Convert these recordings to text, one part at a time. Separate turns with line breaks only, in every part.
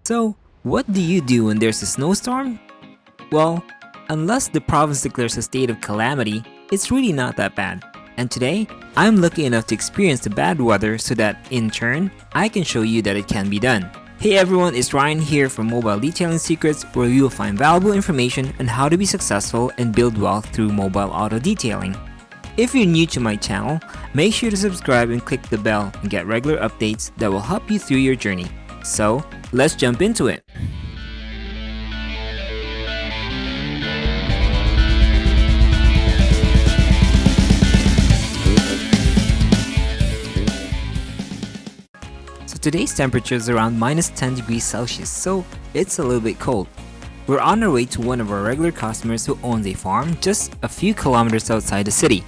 So, what do you do when there's a snowstorm? Well, unless the province declares a state of calamity, it's really not that bad. And today, I'm lucky enough to experience the bad weather so that, in turn, I can show you that it can be done. Hey everyone, it's Ryan here from Mobile Detailing Secrets, where you will find valuable information on how to be successful and build wealth through mobile auto detailing. If you're new to my channel, make sure to subscribe and click the bell and get regular updates that will help you through your journey. So, let's jump into it. So today's temperature is around minus 10 degrees Celsius, so it's a little bit cold. We're on our way to one of our regular customers who owns a farm just a few kilometers outside the city.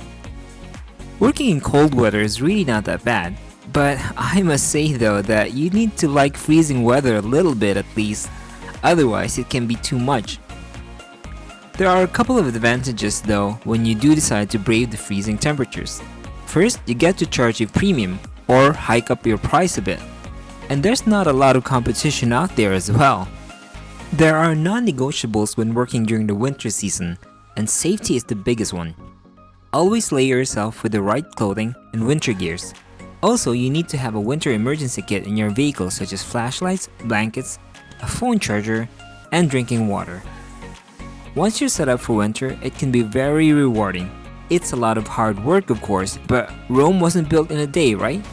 Working in cold weather is really not that bad, but I must say though that you need to like freezing weather a little bit at least, otherwise it can be too much. There are a couple of advantages though when you do decide to brave the freezing temperatures. First, you get to charge a premium or hike up your price a bit. And there's not a lot of competition out there as well. There are non-negotiables when working during the winter season, and safety is the biggest one. Always layer yourself with the right clothing and winter gears. Also, you need to have a winter emergency kit in your vehicle such as flashlights, blankets, a phone charger, and drinking water. Once you're set up for winter, it can be very rewarding. It's a lot of hard work of course, but Rome wasn't built in a day, right?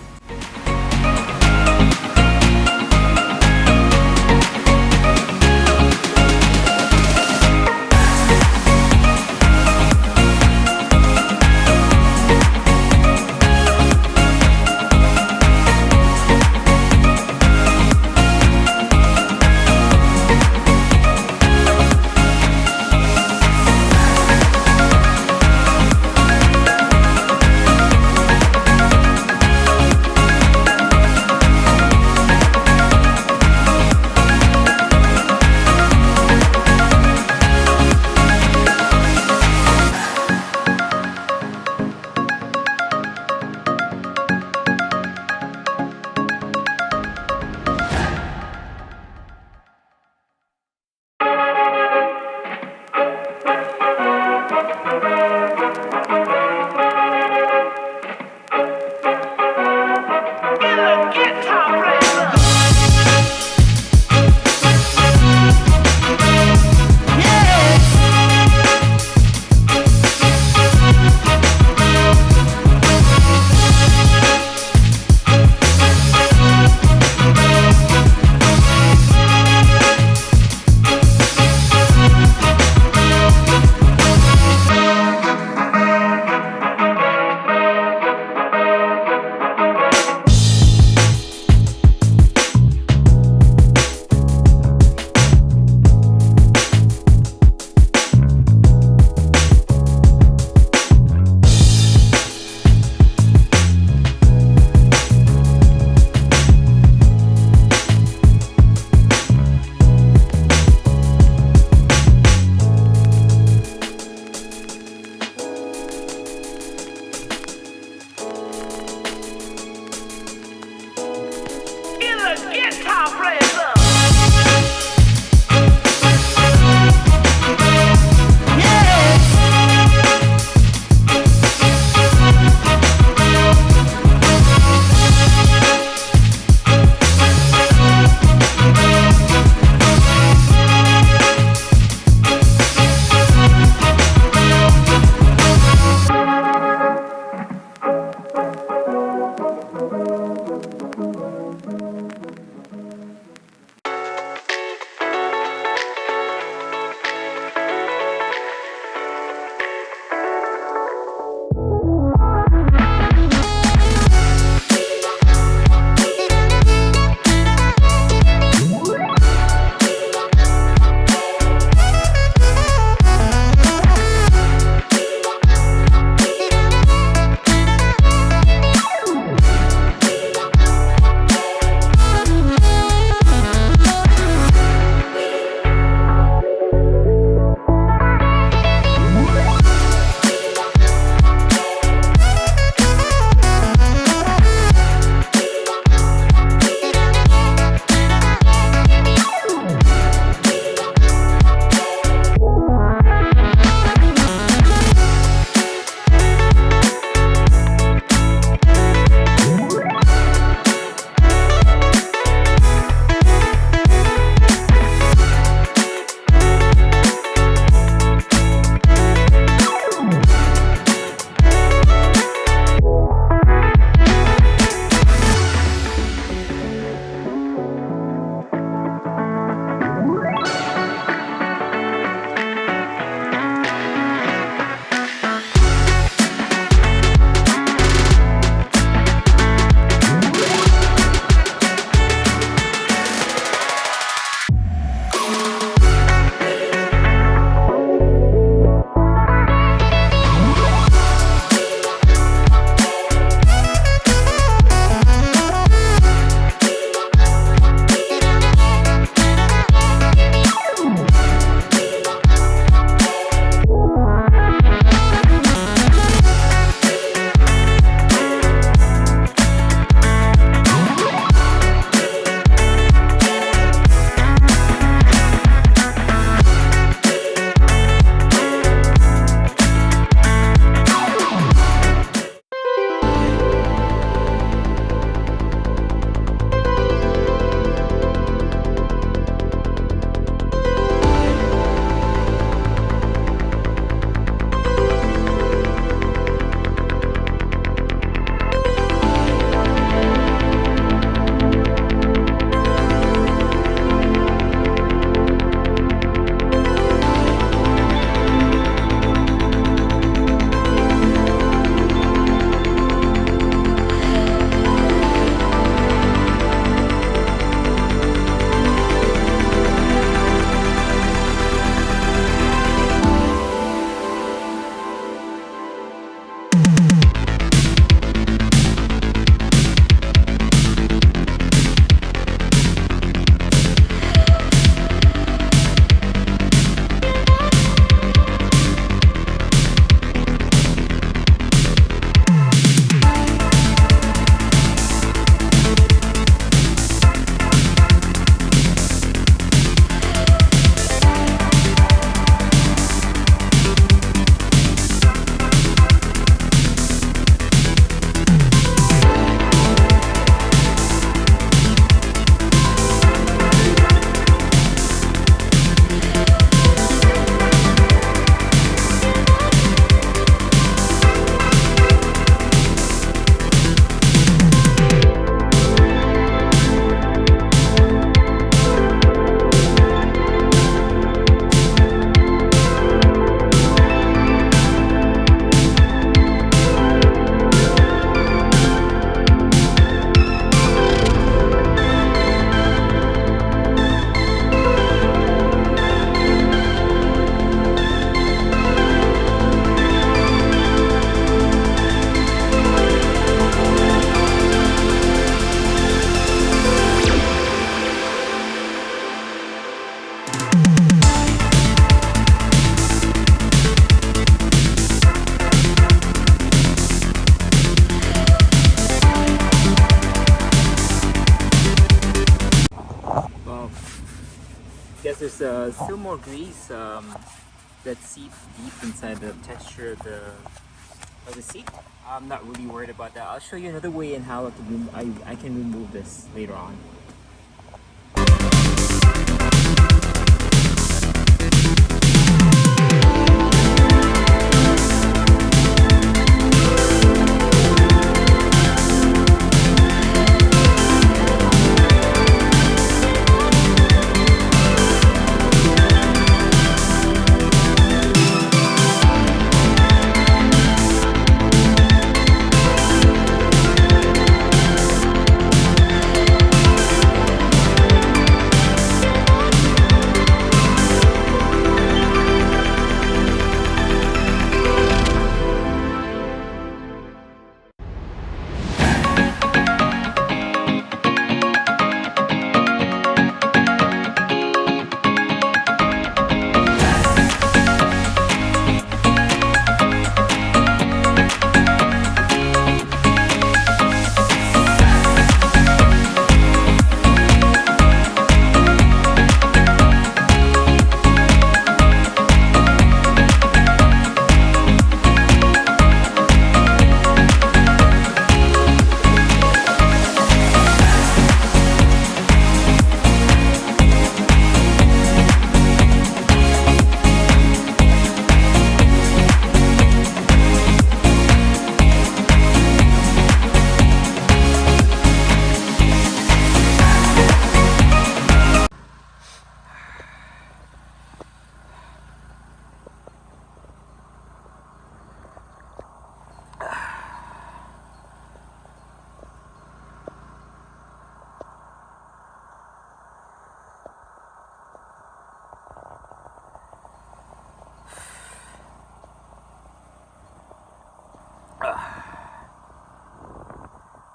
guess there's still more grease that seeps deep inside the texture of the seat. I'm not really worried about that. I'll show you another way in how I can remove this later on.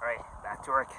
Alright, back to work.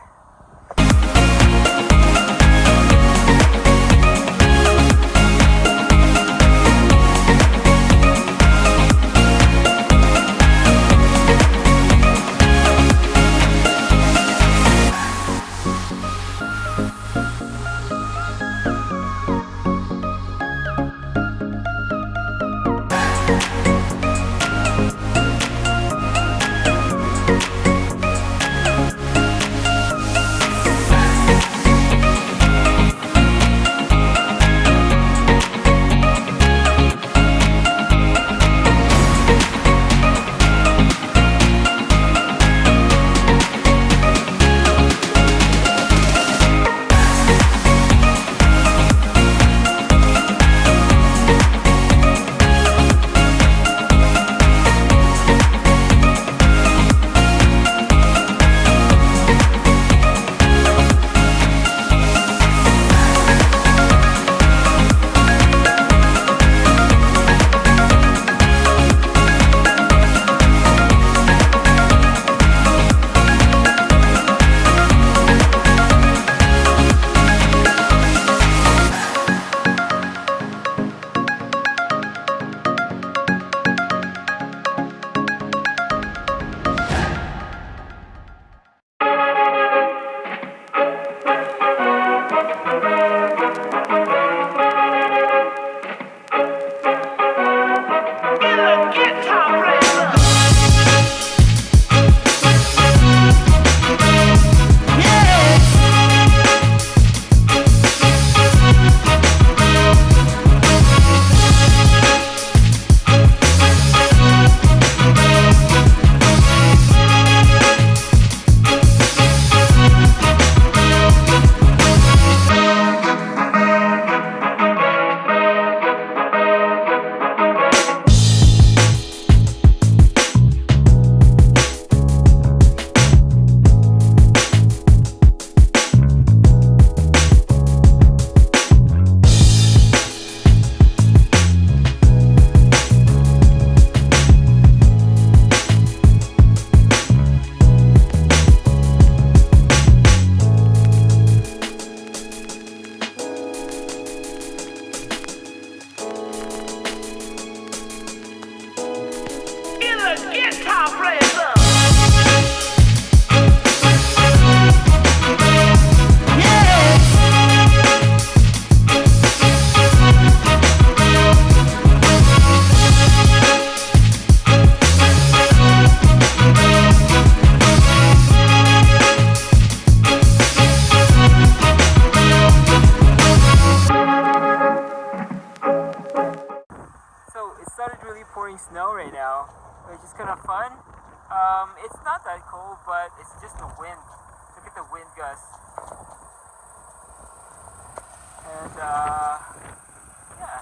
throwing snow right now, which is kind of fun. It's not that cold, but it's just the wind. Look at the wind gusts. And yeah.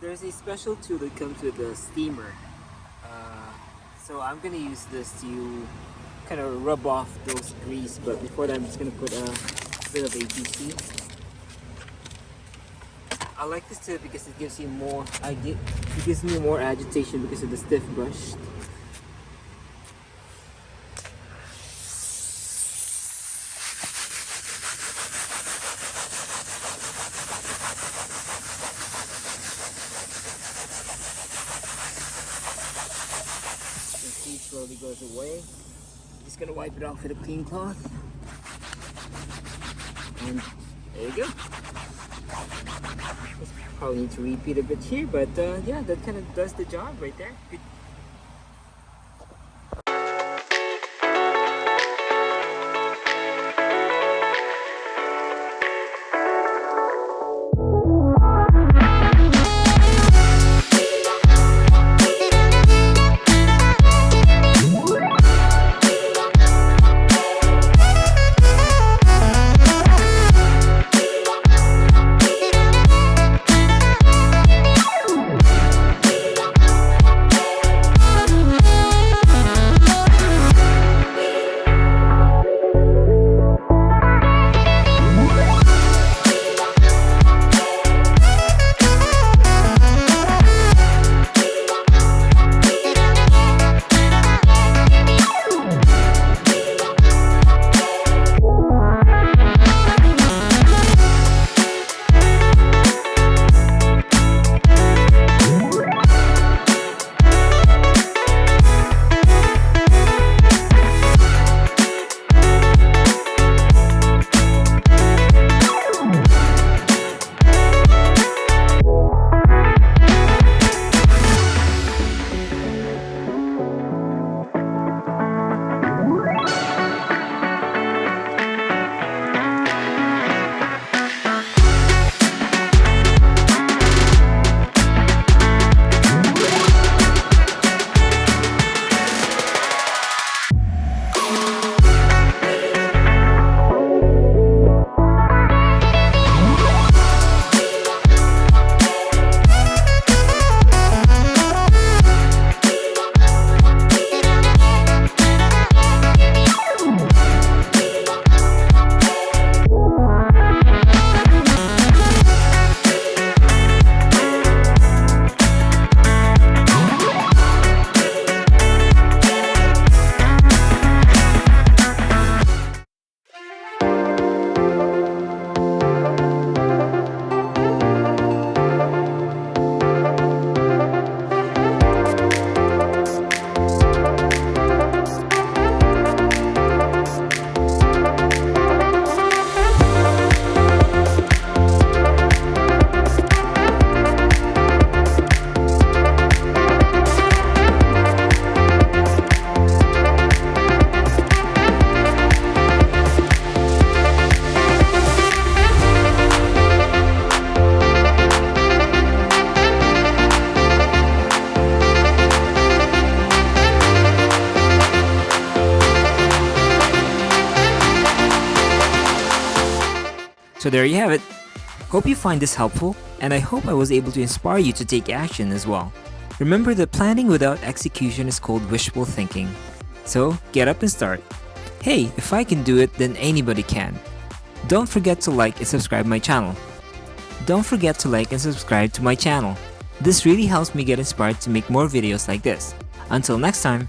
There's a special tool that comes with a steamer. So I'm gonna use this to kind of rub off those grease, but before that I'm just gonna put a bit of ABC. I like this tip because it gives you more, it gives me more agitation because of the stiff brush. Slowly goes away. Just gonna wipe it off with a clean cloth. And there you go. Probably need to repeat a bit here, but yeah, that kind of does the job right there. Good. So there you have it. Hope you find this helpful, and I hope I was able to inspire you to take action as well. Remember that planning without execution is called wishful thinking. So get up and start. Hey, if I can do it, then anybody can. Don't forget to like and subscribe my channel. Don't forget to like and subscribe to my channel. This really helps me get inspired to make more videos like this. Until next time.